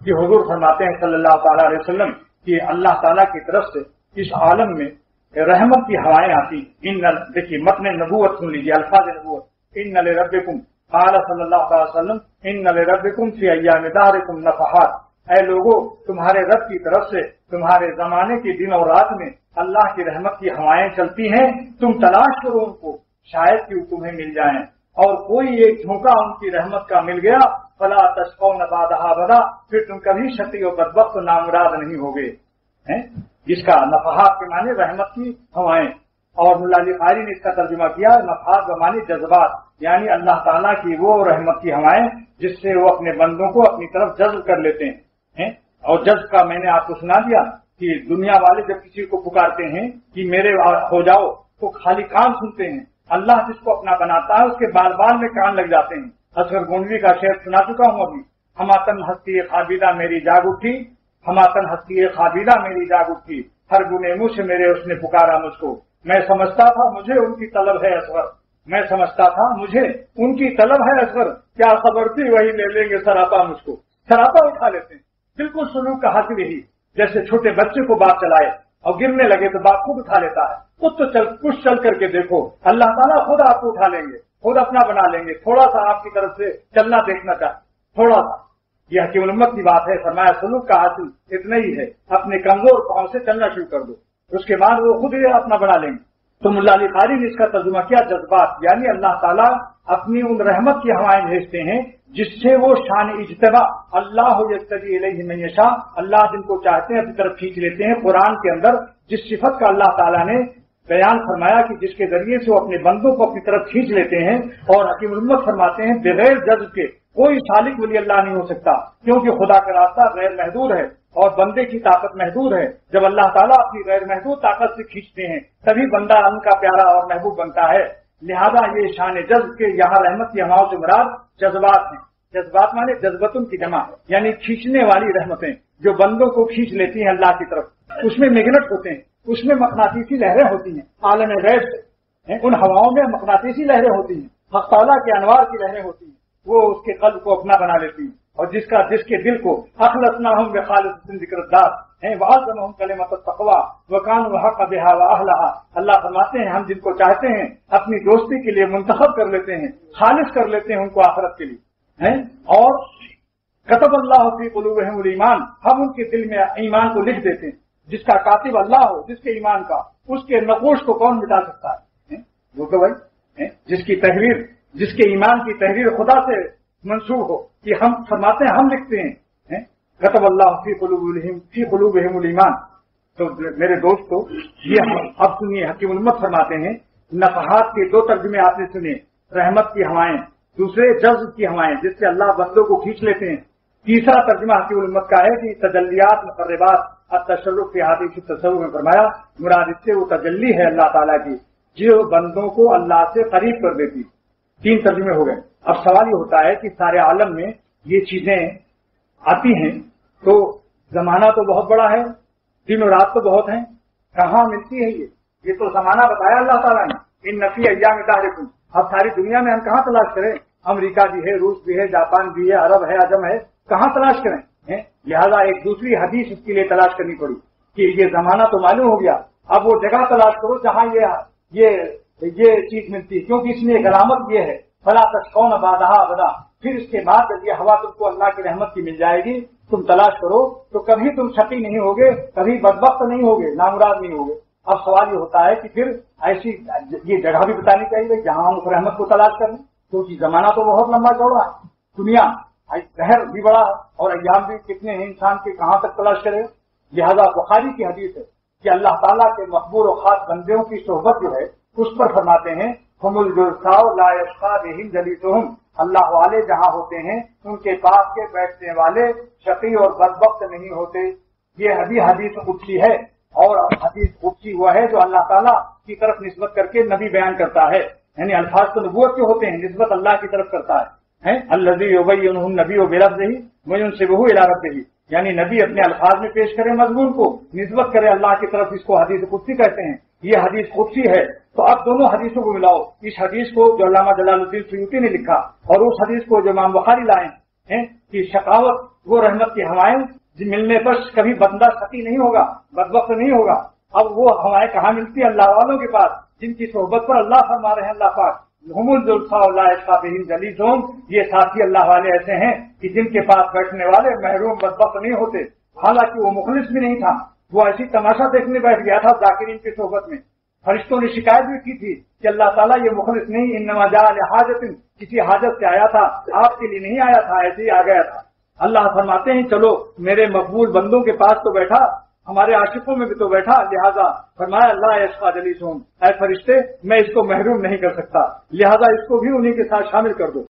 کہ हुजूर फरमाते हैं सल्लल्लाहु ताला अलैहि वसल्लम कि अल्लाह ताला की तरफ से इस आलम में रहमत की हवाएं आती। इन देखिए मतन नबूवत सुन लीजिए, अल्फाज नबूवत, इन्ना लिरब्बिकुम क़ाला सल्लल्लाहु अलैहि वसल्लम इन्ना लिरब्बिकुम फी अय्यामि दहरिकुम नफ़हात। ऐ लोगों, तुम्हारे रब की तरफ से तुम्हारे जमाने के दिन और रात में अल्लाह की रहमत की हवाएं चलती हैं, तुम तलाश करो उनको, शायद कि तुम्हें मिल जाएं। और कोई एक झोंका उनकी रहमत का मिल गया, फला तशक़ौन बादहा अबदा, फिर तुम कभी शक़ी और बदबख्त नामुराद नहीं होगे। जिसका नफ़हात के माने रहमत की हवाएं, और मुल्ला अली क़ारी ने इसका तर्जुमा किया नफ़हात बमाने जज्बात, यानी अल्लाह ताला की वो रहमत की हवाएं जिससे वो अपने बंदों को अपनी तरफ जज्ब कर लेते हैं। और जज्ब का मैंने आपको सुना दिया कि दुनिया वाले जब किसी को पुकारते हैं कि मेरे हो जाओ, तो खाली कान सुनते हैं। अल्लाह जिसको अपना बनाता है उसके बाल बाल में कान लग जाते हैं। असगर गोंडवी का शेर सुना चुका हूं अभी, हमातन हस्ती खाबिदा मेरी जाग उठी, हमातन हस्ती खाबिदा मेरी जाग उठी, हर गुने मुँह से मेरे उसने पुकारा मुझको। मैं समझता था मुझे उनकी तलब है असगर, मैं समझता था मुझे उनकी तलब है असगर, क्या खबर थी वही ले लेंगे सरापा मुझको। सरापा उठा लेते हैं। बिल्कुल सुलूक का हासिल यही, जैसे छोटे बच्चे को बाप चलाए और गिरने लगे तो बाप खुद उठा लेता है। खुद तो कुछ चल करके देखो, अल्लाह ताला खुद आपको उठा लेंगे, खुद अपना बना लेंगे। थोड़ा सा आपकी तरफ से चलना देखना चाहे, थोड़ा सा। यह हकीमुल उम्मत की बात है, फरमाया सुलूक का हासिल इतना ही है, अपने कमजोर पांव से चलना शुरू कर दो, उसके बाद वो खुद ही अपना बना लेंगे। तो मुल्ला अली क़ारी ने इसका तर्जुमा किया जज्बात, यानी अल्लाह ताला अपनी उन रहमत की हवाएं भेजते हैं जिससे वो शान इज्तिबा, अल्लाह यज्तबी इलैहि मन यशा, अल्लाह जिनको चाहते हैं अपनी तरफ खींच लेते हैं। कुरान के अंदर जिस सिफत का अल्लाह ताला ने बयान फरमाया कि जिसके जरिए से वो अपने बंदों को अपनी तरफ खींच लेते हैं, और हकीमुल उम्मत फरमाते हैं बगैर जज्ब के कोई सालिक वली अल्लाह नहीं हो सकता, क्योंकि खुदा का रास्ता गैर महदूद है और बंदे की ताकत महदूद है। जब अल्लाह ताला अपनी गैर महदूद ताकत से खींचते हैं तभी बंदा उनका प्यारा और महबूब बनता है। लिहाजा ये शान जज्ब के यहाँ रहमत की हवाओं से मुराद जज्बात हैं। जज्बात माने जज्बतुन की जमा, यानी खींचने वाली रहमतें जो बंदों को खींच लेती हैं अल्लाह की तरफ। उसमें मैग्नेट होते हैं, उसमें मकनातीसी लहरें होती हैं आलम गैब से, उन हवाओं में मकनातीसी लहरें होती हैं, हक़ ताला के अनवार की लहरें होती हैं, वो उसके कल्ब को अपना बना लेती हैं। और जिसके दिल को अखलसनाहुम बिखालिसिन ज़िक्रुद्दार है वअज़्ज़महुम कलिमत तक़वा व कानू हक़्क़ बिहा व अहलहा। अल्लाह फरमाते हैं हम जिनको चाहते हैं अपनी दोस्ती के लिए मुंतखब कर लेते हैं, खालिस कर लेते हैं उनको आखिरत के लिए हैं। और कतबल्लाहु फी क़ुलूबिहिमुल ईमान, हम उनके दिल में ईमान को लिख देते हैं। जिसका कातिब अल्लाह हो, जिसके ईमान का, उसके नक़ूश को कौन मिटा सकता है? वो तो भाई जिसकी तहरीर, जिसके ईमान की तहरीर खुदा से मंसूब हो, कि हम फरमाते हैं हम लिखते हैं कतबल्लाहु फी क़ुलूबिहिमुल ईमान। तो मेरे दोस्तों, ये अब सुनिए हकीमुल उम्मत फरमाते हैं नफ़हात के दो तर्जुमे आपने सुने, रहमत की हवाएं, दूसरे जज्ब की हवाएं जिससे अल्लाह बंदों को खींच लेते हैं। तीसरा तर्जुमा हकीमुल उम्मत का है कि तजल्लियात मुक़र्रबात अत-तशर्रुफ़ फ़ी हादिस तसव्वुफ़ में फरमाया मुराद इससे वो तजल्ली है अल्लाह ताला की जो बंदों को अल्लाह से करीब कर देती। तीन तर्जुमे हो गए। अब सवाल ये होता है कि सारे आलम में ये चीजें आती हैं तो जमाना तो बहुत बड़ा है, दिन और रात तो बहुत है, कहाँ मिलती है ये तो जमाना बताया अल्लाह ताला ने, इन नफी अय्याम दाहरिकुम। अब सारी दुनिया में हम कहाँ तलाश करें? अमेरिका भी है, रूस भी है, जापान भी है, अरब है, अजम है, कहाँ तलाश करें? लिहाजा एक दूसरी हदीस इसके लिए तलाश करनी पड़ी कि ये जमाना तो मालूम हो गया, अब वो जगह तलाश करो जहाँ ये चीज मिलती है, क्योंकि इसमें एक अलामत ये है फला तशक़ौन बादहा अबदा, फिर इसके बाद जब ये हवा तुमको अल्लाह की रहमत की मिल जाएगी, तुम तलाश करो तो कभी तुम शकी नहीं होगे, कभी बदबख्त नहीं होगे, नामुराद नहीं होगे। अब सवाल ये होता है कि फिर ऐसी ये जगह भी बतानी चाहिए जहां हम उस रहमत को तलाश करें, क्योंकि जमाना तो बहुत लंबा चौड़ा है, दुनिया शहर भी बड़ा है और अय्याम भी कितने हैं, इंसान के कहां तक तलाश करे। लिहाजा बुखारी की हदीस है कि अल्लाह ताला के मकबूल और खास बंदियों की सोहबत जो है उस पर फरमाते हैं हुमुल जुलसाओ ला यश्क़ा बिहिम जलीसुहुम, अल्लाह वाले जहां होते हैं उनके पास के बैठने वाले शकी और बदबख्त नहीं होते। ये हदीस कुदसी है, और हदीस कुदसी हुआ है जो अल्लाह ताला की तरफ निस्बत करके नबी बयान करता है, यानी अल्फाज तो नबूवत के होते हैं, निस्बत अल्लाह की तरफ करता है। अल्लज़ी युबय्यिनुहु नबी बिलफ़्ज़िही व युनसिबुहु इला रब्बिही, यानी नबी अपने अल्फाज में पेश करे मजमून को, निस्बत करे अल्लाह की तरफ, इसको हदीस कुदसी कहते हैं। ये हदीस कुदसी है। तो अब दोनों हदीसों को मिलाओ, इस हदीस को जो अल्लामा जलालुद्दीन सुयूती ने लिखा और उस हदीस को जो इमाम बुखारी लाए, ہیں کہ شقاوت وہ رحمت کی ہوائیں ملنے پر کبھی بندہ ستی نہیں ہوگا، بدبخت نہیں ہوگا۔ اب وہ ہوائیں کہاں ملتی ہیں؟ اللہ والوں کے پاس، جن کی صحبت پر اللہ فرما رہے ہیں اللہ پاک ہم الزلفاء اللہ بہم جلیسون، یہ ساتھی اللہ والے ایسے ہیں کہ جن کے پاس بیٹھنے والے محروم بدبخت نہیں ہوتے۔ حالانکہ وہ مخلص بھی نہیں تھا، وہ ایسی تماشا دیکھنے بیٹھ گیا تھا ذاکرین کی صحبت میں۔ فرشتوں نے شکایت بھی کی تھی کہ اللہ تعالیٰ یہ مخلص نہیں، انما جاء لحاجت، کسی حاجت سے آیا تھا، آپ کے لیے نہیں آیا تھا، ایسے ہی آ گیا تھا۔ اللہ فرماتے ہیں چلو میرے مقبول بندوں کے پاس تو بیٹھا، ہمارے عاشقوں میں بھی تو بیٹھا، لہذا فرمایا لا یشقی جلیسہم، اے فرشتے میں اس کو محروم نہیں کر سکتا، لہذا اس کو بھی انہی کے ساتھ شامل کر دو۔